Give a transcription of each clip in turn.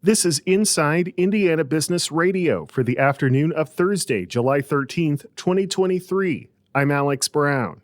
This is Inside Indiana Business Radio for the afternoon of Thursday, July 13th, 2023. I'm Alex Brown.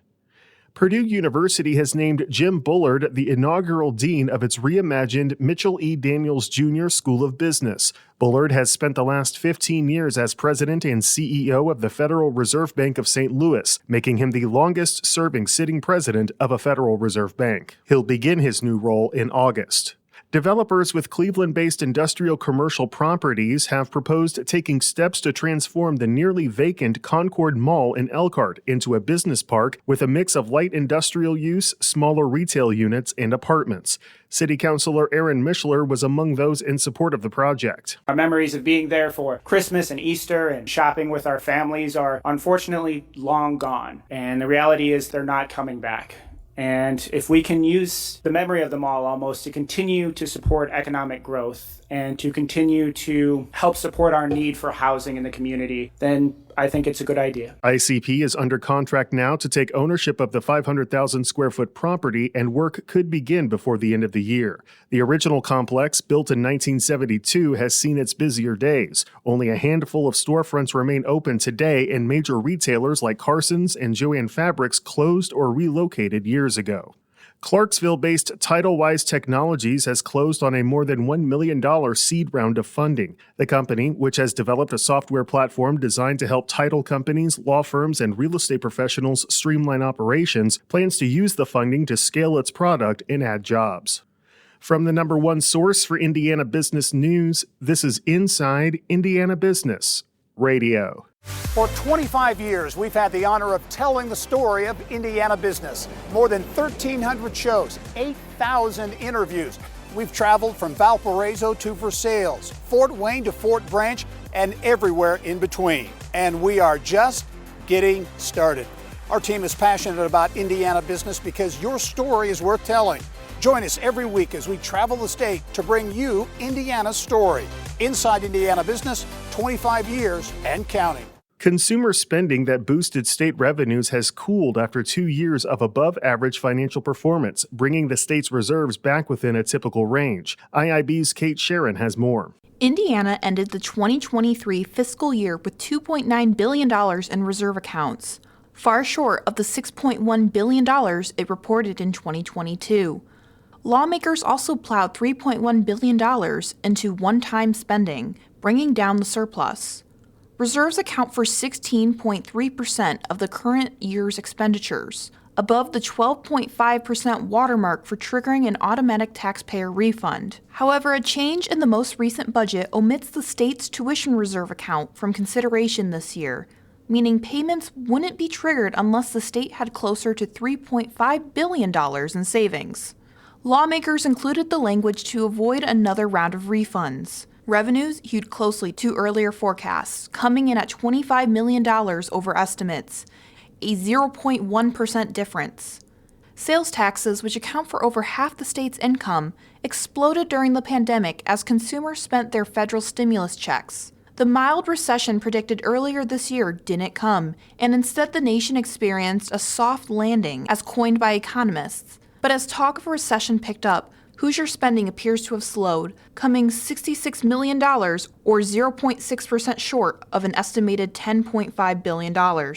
Purdue University has named Jim Bullard the inaugural dean of its reimagined Mitchell E. Daniels Jr. School of Business. Bullard has spent the last 15 years as president and CEO of the Federal Reserve Bank of St. Louis, making him the longest-serving sitting president of a Federal Reserve Bank. He'll begin his new role in August. Developers with Cleveland-based industrial commercial properties have proposed taking steps to transform the nearly vacant Concord Mall in Elkhart into a business park with a mix of light industrial use, smaller retail units, and apartments. City Councilor Aaron Mishler was among those in support of the project. Our memories of being there for Christmas and Easter and shopping with our families are unfortunately long gone, and the reality is they're not coming back. And if we can use the memory of the mall almost to continue to support economic growth and to continue to help support our need for housing in the community, then I think it's a good idea. ICP is under contract now to take ownership of the 500,000 square foot property, and work could begin before the end of the year. The original complex, built in 1972, has seen its busier days. Only a handful of storefronts remain open today, and major retailers like Carson's and Jo-Ann Fabrics closed or relocated years ago. Clarksville-based TidalWise Technologies has closed on a more than $1 million seed round of funding. The company, which has developed a software platform designed to help title companies, law firms, and real estate professionals streamline operations, plans to use the funding to scale its product and add jobs. From the number one source for Indiana business news, this is Inside Indiana Business Radio. For 25 years, we've had the honor of telling the story of Indiana business. More than 1,300 shows, 8,000 interviews. We've traveled from Valparaiso to Versailles, Fort Wayne to Fort Branch, and everywhere in between. And we are just getting started. Our team is passionate about Indiana business because your story is worth telling. Join us every week as we travel the state to bring you Indiana's story. Inside Indiana Business, 25 years and counting. Consumer spending that boosted state revenues has cooled after 2 years of above-average financial performance, bringing the state's reserves back within a typical range. IIB's Kate Sharon has more. Indiana ended the 2023 fiscal year with $2.9 billion in reserve accounts, far short of the $6.1 billion it reported in 2022. Lawmakers also plowed $3.1 billion into one-time spending, bringing down the surplus. Reserves account for 16.3% of the current year's expenditures, above the 12.5% watermark for triggering an automatic taxpayer refund. However, a change in the most recent budget omits the state's tuition reserve account from consideration this year, meaning payments wouldn't be triggered unless the state had closer to $3.5 billion in savings. Lawmakers included the language to avoid another round of refunds. Revenues hewed closely to earlier forecasts, coming in at $25 million over estimates, a 0.1% difference. Sales taxes, which account for over half the state's income, exploded during the pandemic as consumers spent their federal stimulus checks. The mild recession predicted earlier this year didn't come, and instead the nation experienced a soft landing, as coined by economists. But as talk of a recession picked up, Hoosier spending appears to have slowed, coming $66 million, or 0.6% short of an estimated $10.5 billion.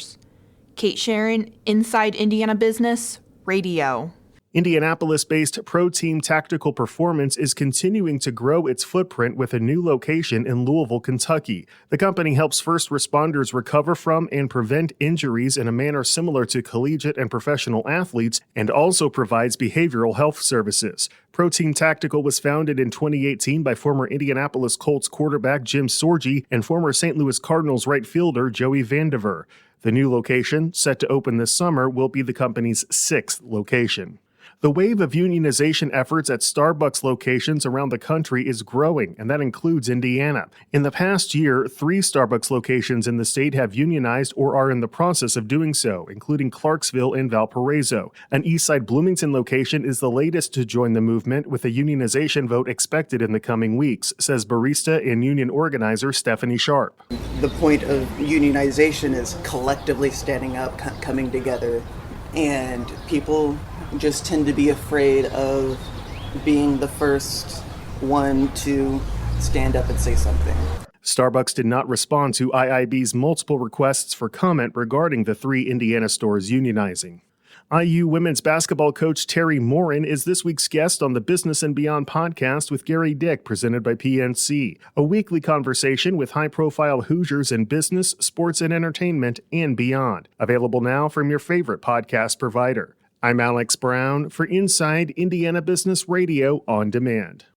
Kate Sharon, Inside Indiana Business Radio. Indianapolis-based Pro Team Tactical Performance is continuing to grow its footprint with a new location in Louisville, Kentucky. The company helps first responders recover from and prevent injuries in a manner similar to collegiate and professional athletes, and also provides behavioral health services. Pro Team Tactical was founded in 2018 by former Indianapolis Colts quarterback Jim Sorgi and former St. Louis Cardinals right fielder Joey Vandiver. The new location, set to open this summer, will be the company's 6th location. The wave of unionization efforts at Starbucks locations around the country is growing, and that includes Indiana. In the past year, 3 Starbucks locations in the state have unionized or are in the process of doing so, including Clarksville and Valparaiso. An Eastside Bloomington location is the latest to join the movement, with a unionization vote expected in the coming weeks, says barista and union organizer Stephanie Sharp. The point of unionization is collectively standing up, coming together, and people just tend to be afraid of being the first one to stand up and say something. Starbucks did not respond to IIB's multiple requests for comment regarding the 3 Indiana stores unionizing. IU women's basketball coach Terry Morin is this week's guest on the Business and Beyond podcast with Gary Dick, presented by PNC, a weekly conversation with high-profile Hoosiers in business, sports, and entertainment, and beyond. Available now from your favorite podcast provider. I'm Alex Brown for Inside Indiana Business Radio On Demand.